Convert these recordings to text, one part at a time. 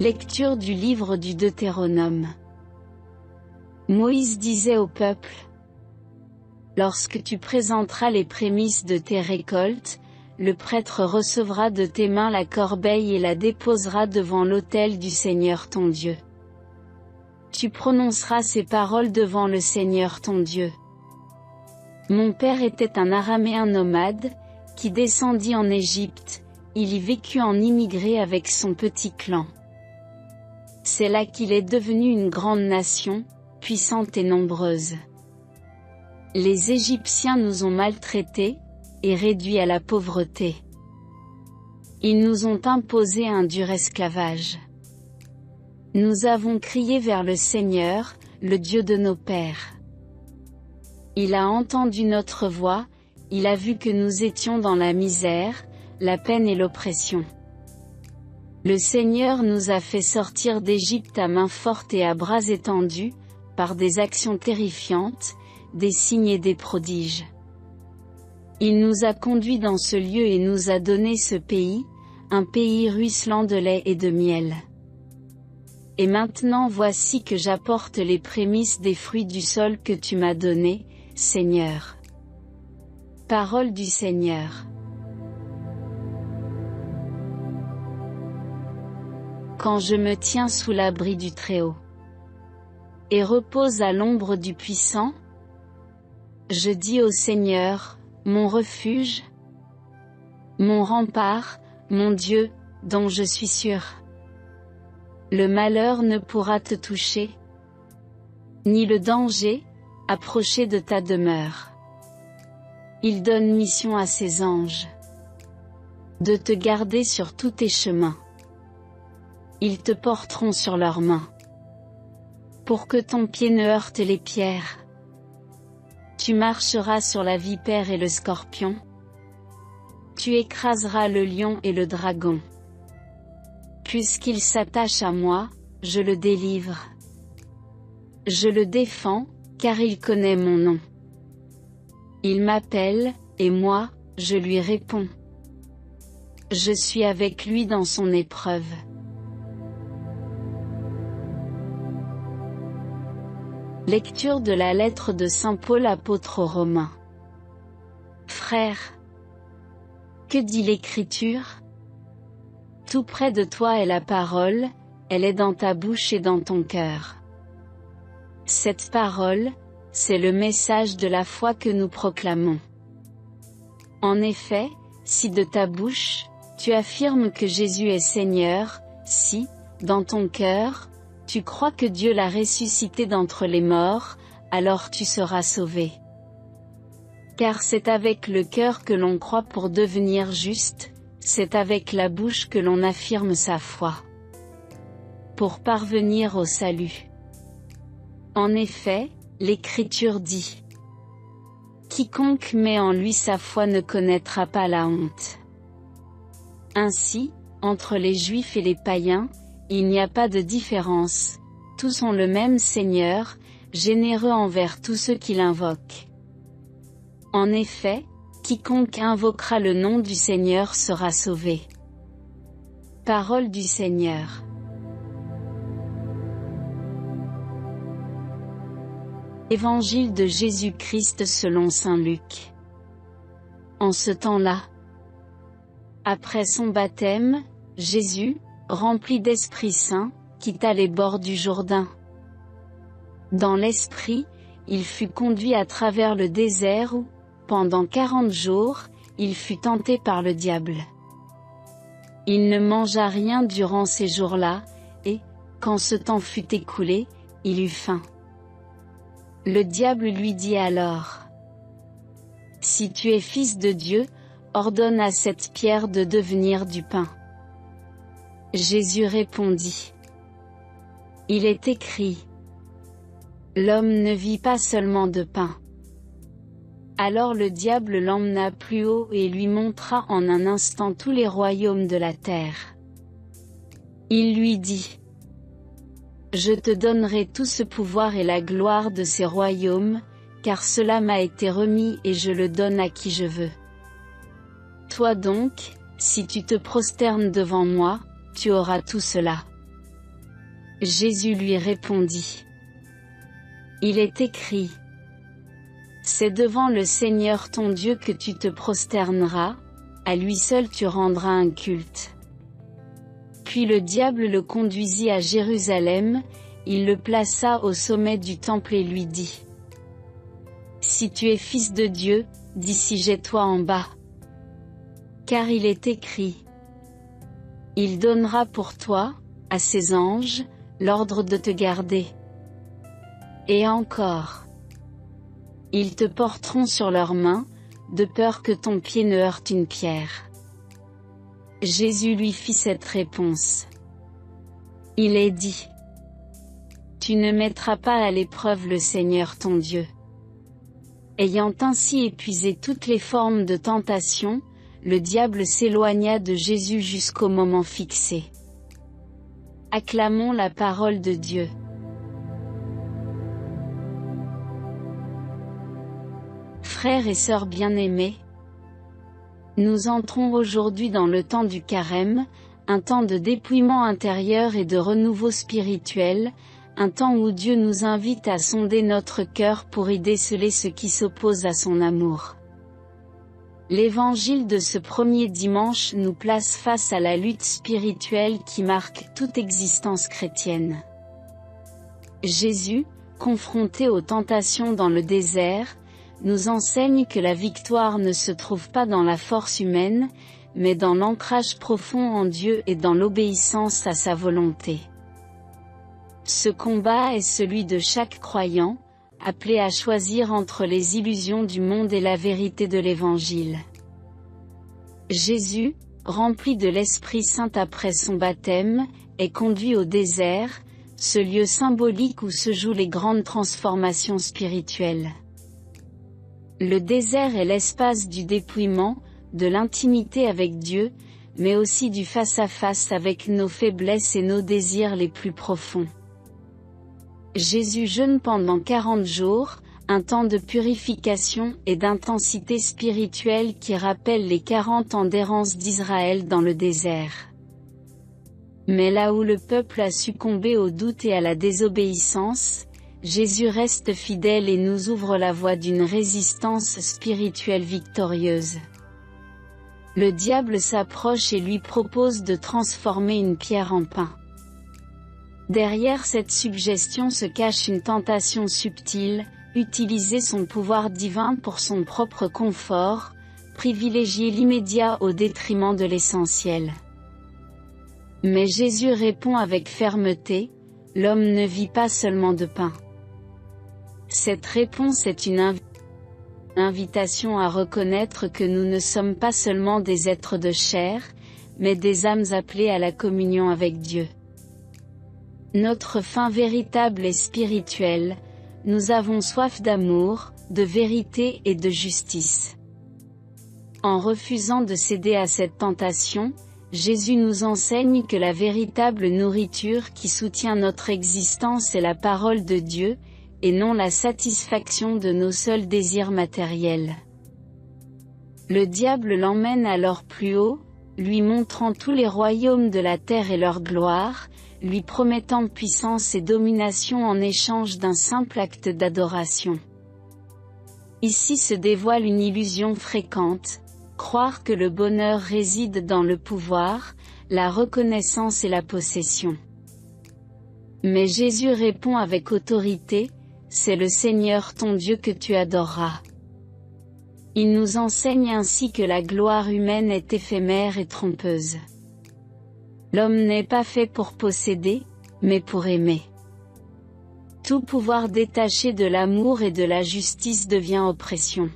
Lecture du livre du Deutéronome. Moïse disait au peuple: Lorsque tu présenteras les prémices de tes récoltes, le prêtre recevra de tes mains la corbeille et la déposera devant l'autel du Seigneur ton Dieu. Tu prononceras ces paroles devant le Seigneur ton Dieu. Mon père était un Araméen nomade, qui descendit en Égypte, il y vécut en immigré avec son petit clan. C'est là qu'il est devenu une grande nation, puissante et nombreuse. Les Égyptiens nous ont maltraités, et réduits à la pauvreté. Ils nous ont imposé un dur esclavage. Nous avons crié vers le Seigneur, le Dieu de nos pères. Il a entendu notre voix, il a vu que nous étions dans la misère, la peine et l'oppression. Le Seigneur nous a fait sortir d'Égypte à main forte et à bras étendus, par des actions terrifiantes, des signes et des prodiges. Il nous a conduits dans ce lieu et nous a donné ce pays, un pays ruisselant de lait et de miel. Et maintenant voici que j'apporte les prémices des fruits du sol que tu m'as donnés, Seigneur. Parole du Seigneur. Quand je me tiens sous l'abri du Très-Haut et repose à l'ombre du Puissant, je dis au Seigneur, mon refuge, mon rempart, mon Dieu, dont je suis sûr. Le malheur ne pourra te toucher, ni le danger, approcher de ta demeure. Il donne mission à ses anges de te garder sur tous tes chemins. Ils te porteront sur leurs mains, pour que ton pied ne heurte les pierres. Tu marcheras sur la vipère et le scorpion. Tu écraseras le lion et le dragon. Puisqu'il s'attache à moi, je le délivre. Je le défends, car il connaît mon nom. Il m'appelle, et moi, je lui réponds. Je suis avec lui dans son épreuve. Lecture de la lettre de saint Paul apôtre aux Romains. Frères, que dit l'Écriture? Tout près de toi est la parole, elle est dans ta bouche et dans ton cœur. Cette parole, c'est le message de la foi que nous proclamons. En effet, si de ta bouche, tu affirmes que Jésus est Seigneur, si, dans ton cœur, tu crois que Dieu l'a ressuscité d'entre les morts, alors tu seras sauvé. Car c'est avec le cœur que l'on croit pour devenir juste, c'est avec la bouche que l'on affirme sa foi, pour parvenir au salut. En effet, l'Écriture dit: Quiconque met en lui sa foi ne connaîtra pas la honte. Ainsi, entre les Juifs et les païens, il n'y a pas de différence, tous ont le même Seigneur, généreux envers tous ceux qui l'invoquent. En effet, quiconque invoquera le nom du Seigneur sera sauvé. Parole du Seigneur. Évangile de Jésus-Christ selon saint Luc. En ce temps-là, après son baptême, Jésus, rempli d'Esprit Saint, quitta les bords du Jourdain. Dans l'Esprit, il fut conduit à travers le désert où, pendant 40 jours, il fut tenté par le diable. Il ne mangea rien durant ces jours-là, et, quand ce temps fut écoulé, il eut faim. Le diable lui dit alors: Si tu es fils de Dieu, ordonne à cette pierre de devenir du pain. Jésus répondit: Il est écrit: L'homme ne vit pas seulement de pain. Alors le diable l'emmena plus haut et lui montra en un instant tous les royaumes de la terre. Il lui dit: Je te donnerai tout ce pouvoir et la gloire de ces royaumes, car cela m'a été remis et je le donne à qui je veux. Toi donc, si tu te prosternes devant moi, tu auras tout cela. Jésus lui répondit. Il est écrit. C'est devant le Seigneur ton Dieu que tu te prosterneras, à lui seul tu rendras un culte. Puis le diable le conduisit à Jérusalem, il le plaça au sommet du temple et lui dit. Si tu es fils de Dieu, d'ici jette-toi en bas. Car il est écrit. Il donnera pour toi, à ses anges, l'ordre de te garder. Et encore. Ils te porteront sur leurs mains, de peur que ton pied ne heurte une pierre. Jésus lui fit cette réponse. Il est dit. Tu ne mettras pas à l'épreuve le Seigneur ton Dieu. Ayant ainsi épuisé toutes les formes de tentation, le diable s'éloigna de Jésus jusqu'au moment fixé. Acclamons la parole de Dieu. Frères et sœurs bien-aimés, nous entrons aujourd'hui dans le temps du carême, un temps de dépouillement intérieur et de renouveau spirituel, un temps où Dieu nous invite à sonder notre cœur pour y déceler ce qui s'oppose à son amour. L'évangile de ce premier dimanche nous place face à la lutte spirituelle qui marque toute existence chrétienne. Jésus, confronté aux tentations dans le désert, nous enseigne que la victoire ne se trouve pas dans la force humaine, mais dans l'ancrage profond en Dieu et dans l'obéissance à sa volonté. Ce combat est celui de chaque croyant, appelé à choisir entre les illusions du monde et la vérité de l'Évangile. Jésus, rempli de l'Esprit Saint après son baptême, est conduit au désert, ce lieu symbolique où se jouent les grandes transformations spirituelles. Le désert est l'espace du dépouillement, de l'intimité avec Dieu, mais aussi du face-à-face avec nos faiblesses et nos désirs les plus profonds. Jésus jeûne pendant 40 jours, un temps de purification et d'intensité spirituelle qui rappelle les 40 ans d'errance d'Israël dans le désert. Mais là où le peuple a succombé au doute et à la désobéissance, Jésus reste fidèle et nous ouvre la voie d'une résistance spirituelle victorieuse. Le diable s'approche et lui propose de transformer une pierre en pain. Derrière cette suggestion se cache une tentation subtile, utiliser son pouvoir divin pour son propre confort, privilégier l'immédiat au détriment de l'essentiel. Mais Jésus répond avec fermeté, l'homme ne vit pas seulement de pain. Cette réponse est une invitation à reconnaître que nous ne sommes pas seulement des êtres de chair, mais des âmes appelées à la communion avec Dieu. Notre faim véritable est spirituelle, nous avons soif d'amour, de vérité et de justice. En refusant de céder à cette tentation, Jésus nous enseigne que la véritable nourriture qui soutient notre existence est la parole de Dieu, et non la satisfaction de nos seuls désirs matériels. Le diable l'emmène alors plus haut, lui montrant tous les royaumes de la terre et leur gloire, lui promettant puissance et domination en échange d'un simple acte d'adoration. Ici se dévoile une illusion fréquente, croire que le bonheur réside dans le pouvoir, la reconnaissance et la possession. Mais Jésus répond avec autorité, c'est le Seigneur ton Dieu que tu adoreras. Il nous enseigne ainsi que la gloire humaine est éphémère et trompeuse. L'homme n'est pas fait pour posséder, mais pour aimer. Tout pouvoir détaché de l'amour et de la justice devient oppression.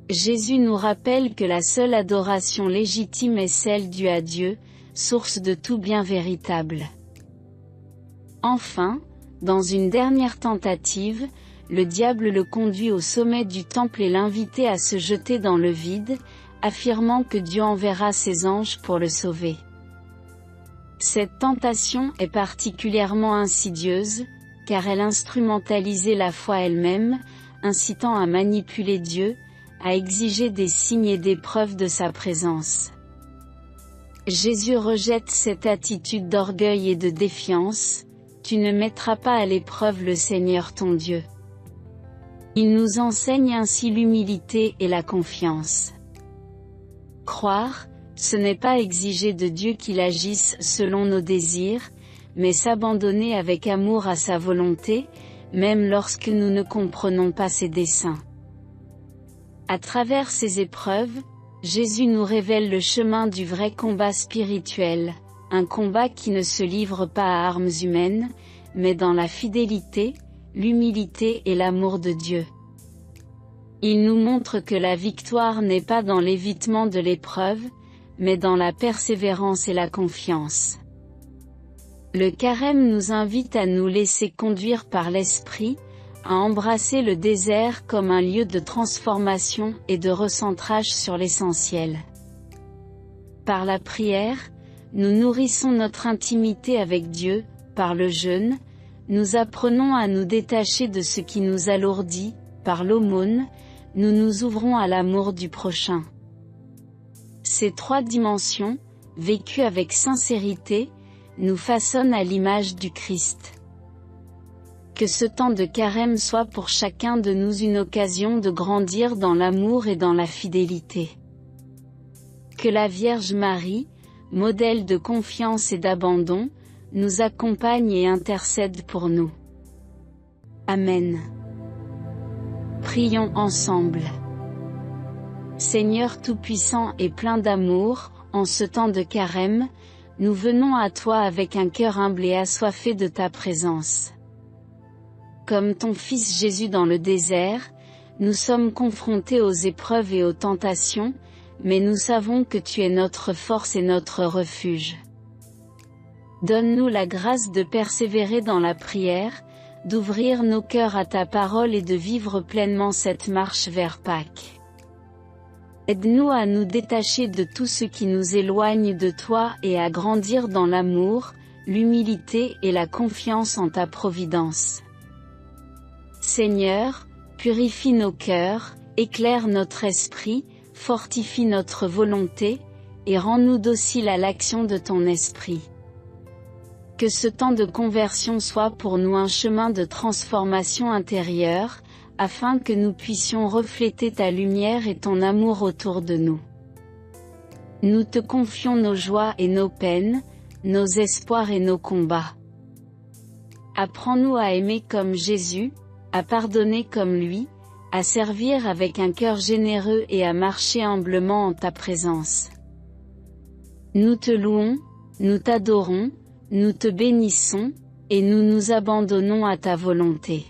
Jésus nous rappelle que la seule adoration légitime est celle due à Dieu, source de tout bien véritable. Enfin, dans une dernière tentative, le diable le conduit au sommet du temple et l'invite à se jeter dans le vide, affirmant que Dieu enverra ses anges pour le sauver. Cette tentation est particulièrement insidieuse, car elle instrumentalisait la foi elle-même, incitant à manipuler Dieu, à exiger des signes et des preuves de sa présence. Jésus rejette cette attitude d'orgueil et de défiance, tu ne mettras pas à l'épreuve le Seigneur ton Dieu. Il nous enseigne ainsi l'humilité et la confiance. Croire, ce n'est pas exiger de Dieu qu'il agisse selon nos désirs, mais s'abandonner avec amour à sa volonté, même lorsque nous ne comprenons pas ses desseins. À travers ces épreuves, Jésus nous révèle le chemin du vrai combat spirituel, un combat qui ne se livre pas à armes humaines, mais dans la fidélité, l'humilité et l'amour de Dieu. Il nous montre que la victoire n'est pas dans l'évitement de l'épreuve, mais dans la persévérance et la confiance. Le carême nous invite à nous laisser conduire par l'Esprit, à embrasser le désert comme un lieu de transformation et de recentrage sur l'essentiel. Par la prière, nous nourrissons notre intimité avec Dieu, par le jeûne, nous apprenons à nous détacher de ce qui nous alourdit, par l'aumône, nous nous ouvrons à l'amour du prochain. Ces trois dimensions, vécues avec sincérité, nous façonnent à l'image du Christ. Que ce temps de carême soit pour chacun de nous une occasion de grandir dans l'amour et dans la fidélité. Que la Vierge Marie, modèle de confiance et d'abandon, nous accompagne et intercède pour nous. Amen. Prions ensemble. Seigneur Tout-Puissant et plein d'amour, en ce temps de carême, nous venons à toi avec un cœur humble et assoiffé de ta présence. Comme ton Fils Jésus dans le désert, nous sommes confrontés aux épreuves et aux tentations, mais nous savons que tu es notre force et notre refuge. Donne-nous la grâce de persévérer dans la prière, d'ouvrir nos cœurs à ta parole et de vivre pleinement cette marche vers Pâques. Aide-nous à nous détacher de tout ce qui nous éloigne de toi et à grandir dans l'amour, l'humilité et la confiance en ta providence. Seigneur, purifie nos cœurs, éclaire notre esprit, fortifie notre volonté, et rends-nous dociles à l'action de ton esprit. Que ce temps de conversion soit pour nous un chemin de transformation intérieure, afin que nous puissions refléter ta lumière et ton amour autour de nous. Nous te confions nos joies et nos peines, nos espoirs et nos combats. Apprends-nous à aimer comme Jésus, à pardonner comme lui, à servir avec un cœur généreux et à marcher humblement en ta présence. Nous te louons, nous t'adorons, nous te bénissons, et nous nous abandonnons à ta volonté.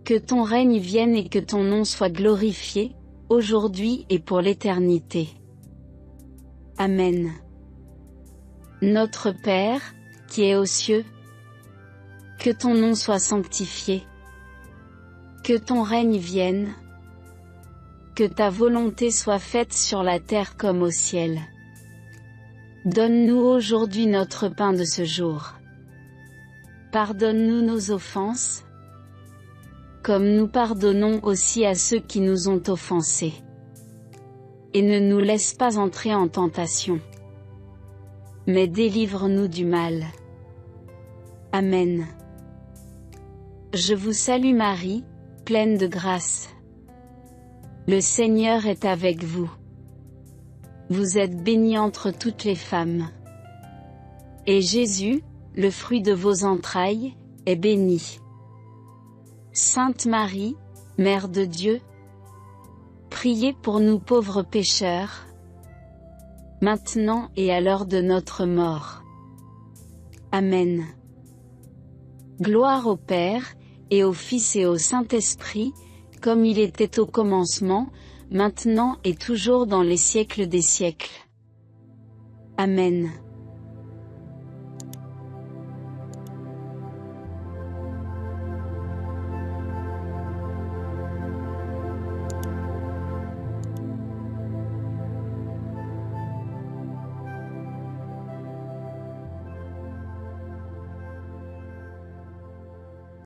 Que ton règne vienne et que ton nom soit glorifié, aujourd'hui et pour l'éternité. Amen. Notre Père, qui es aux cieux, que ton nom soit sanctifié. Que ton règne vienne. Que ta volonté soit faite sur la terre comme au ciel. Donne-nous aujourd'hui notre pain de ce jour. Pardonne-nous nos offenses, comme nous pardonnons aussi à ceux qui nous ont offensés. Et ne nous laisse pas entrer en tentation, mais délivre-nous du mal. Amen. Je vous salue Marie, pleine de grâce. Le Seigneur est avec vous. Vous êtes bénie entre toutes les femmes. Et Jésus, le fruit de vos entrailles, est béni. Sainte Marie, Mère de Dieu, priez pour nous pauvres pécheurs, maintenant et à l'heure de notre mort. Amen. Gloire au Père, et au Fils et au Saint-Esprit, comme il était au commencement, maintenant et toujours dans les siècles des siècles. Amen.